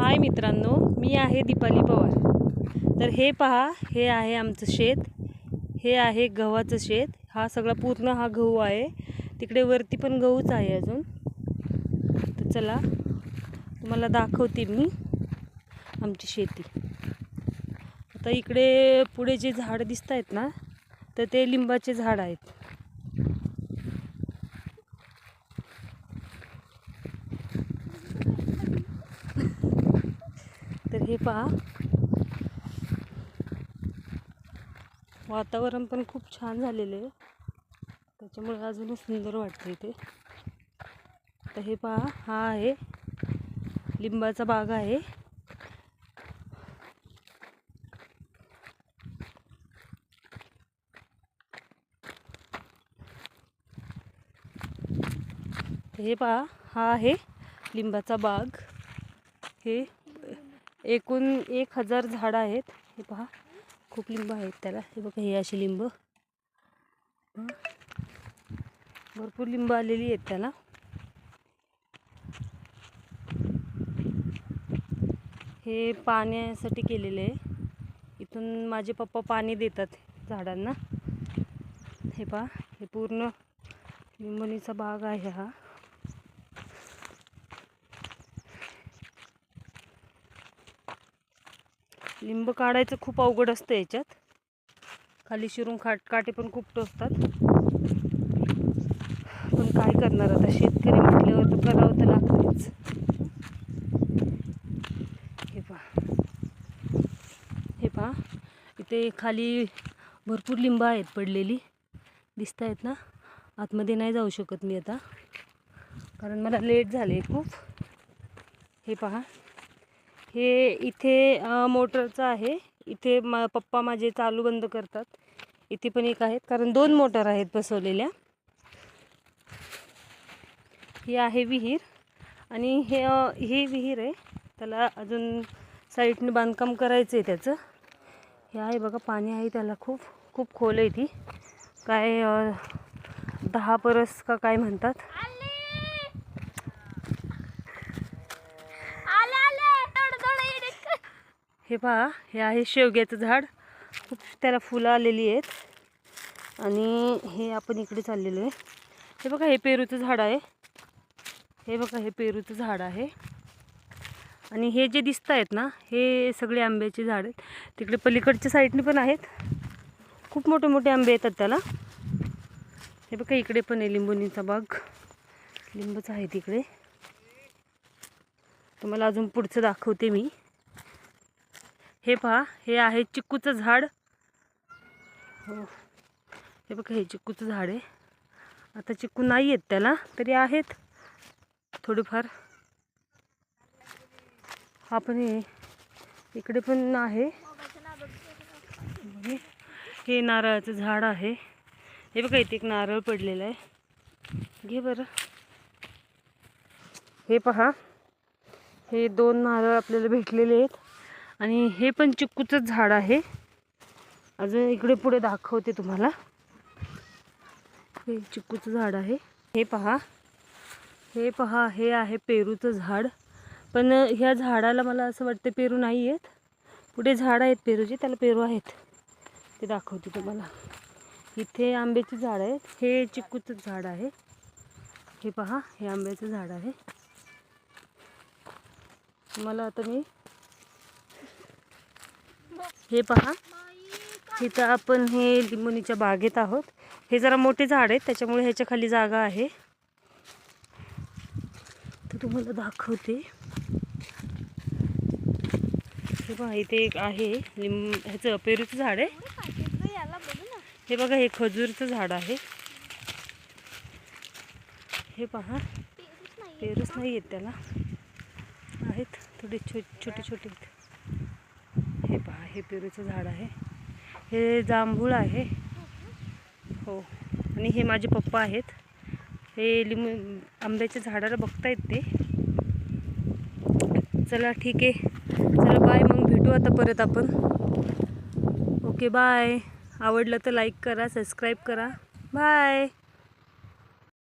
हाय मित्रांनो, मी आहे दीपाली पवार। तर हे पहा, हे आहे आमचं शेत। हे आहे गव्हाचं शेत। हा सगळा पूर्ण हा गहू आहे। तिकडे वरती पण गहूच आहे अजून। तर चला तुम्हाला दाखवते मी आमची शेती। आता इकडे पुढे जे झाड दिसतायत ना, तर ते लिंबाचे झाड आहेत। तर हे पहा, वातावरण पण खूप छान झालेलं आहे, त्याच्यामुळे अजूनच सुंदर वाटतं इथे। तर हे पहा, हा आहे लिंबाचा बाग आहे। हे पहा, हा आहे लिंबाचा बाग। हे एकूण 1000 झाडं आहेत। हे पहा, खूप लिंब आहेत त्याला। हे बघा, हे अशी लिंब, भरपूर लिंब आलेली आहेत त्याला। हे पाण्यासाठी केलेले आहे। इथून माझे पप्पा पाणी देतात झाडांना। हे पहा, हे पूर्ण लिंबणीचा बाग आहे हा। लिंब काढायचं खूप अवघड असतं याच्यात, खाली शिरून काटे पण खूप टोचतात। पण काय करणार, आता शेतकरी म्हटल्यावर तर करावं तर लागतंच। हे पहा, इथे खाली भरपूर लिंब आहेत पडलेली, दिसत आहेत ना। आतमध्ये नाही जाऊ शकत मी आता, कारण मला लेट झाले खूप। हे पहा, हे इथे मोटरचं आहे। इथे पप्पा माझे चालू बंद करतात। इथे पण एक आहेत, कारण 2 मोटर आहेत बसवलेल्या। ही आहे विहीर, आणि ही विहीर आहे, त्याला अजून साईडने बांधकाम करायचं आहे त्याचं। हे आहे बघा, पाणी आहे त्याला, खूप खूप खोल आहे ती। काय 10 परस का काय म्हणतात। हे पहा, हे आहे शेवग्याचं झाड, खूप त्याला फुलं आलेली आहेत। आणि हे आपण इकडे चाललेलो आहे। हे बघा, हे पेरूचं झाड आहे। हे बघा, हे पेरूचं झाड आहे। आणि हे जे दिसत आहेत ना, हे सगळे आंब्याचे झाड आहेत। तिकडे पलीकडच्या साईडने पण आहेत, खूप मोठे मोठे आंबे येतात त्याला। हे बघा, इकडे पण आहे लिंबोणीचा बाग, लिंबच आहे तिकडे। तुम्हाला अजून पुढचं दाखवते मी। हे पहा, हे आहे चिक्कूचं झाड। हो, हे बघा, हे चिक्कूचं झाड आहे। आता चिक्कू नाही आहेत त्याला, तरी आहेत थोडेफार। हा पण हे इकडे पण आहे। हे नारळाचं झाड आहे। हे बघा, इथे एक नारळ पडलेला आहे, घे बरं। हे पहा, हे 2 नारळ आपल्याला भेटलेले आहेत। आणि हे पण चिक्कूचं झाड आहे। अजून इकडे पुढे दाखवते तुम्हाला। हे चिक्कूचं झाड आहे। हे पहा, हे पहा, हे आहे पेरूचं झाड। पण ह्या झाडाला मला असं वाटतं पेरू नाही आहेत। पुढे झाड आहेत पेरूचे, त्याला पेरू आहेत, ते दाखवते तुम्हाला। इथे आंब्याची झाड आहे, हे चिक्कूचं झाड आहे। हे पहा, हे आंब्याचं झाड आहे। मला आता मी हे पहा, इथं आपण हे लिंबोणीच्या बागेत आहोत। हे जरा मोठे झाड आहेत, त्याच्यामुळे ह्याच्या खाली जागा आहे, तर तुम्हाला दाखवते। हे पहा, इथे एक आहे ह्याचं पेरूचं झाड आहे। हे बघा, हे खजूरचं झाड आहे। हे पहा, पेरूच नाही आहेत त्याला, आहेत थोडे छोटे छोटे। हे पहा, हे पेरूचं झाड आहे। हे जांभूळ आहे, हो। आणि हे माझे पप्पा आहेत, हे आंब्याच्या झाडाला बघतायत ते। चला ठीक आहे, चला बाय, मग भेटू आता परत आपण। Okay bye. आवडलं तर लाईक करा, सबस्क्राईब करा, बाय।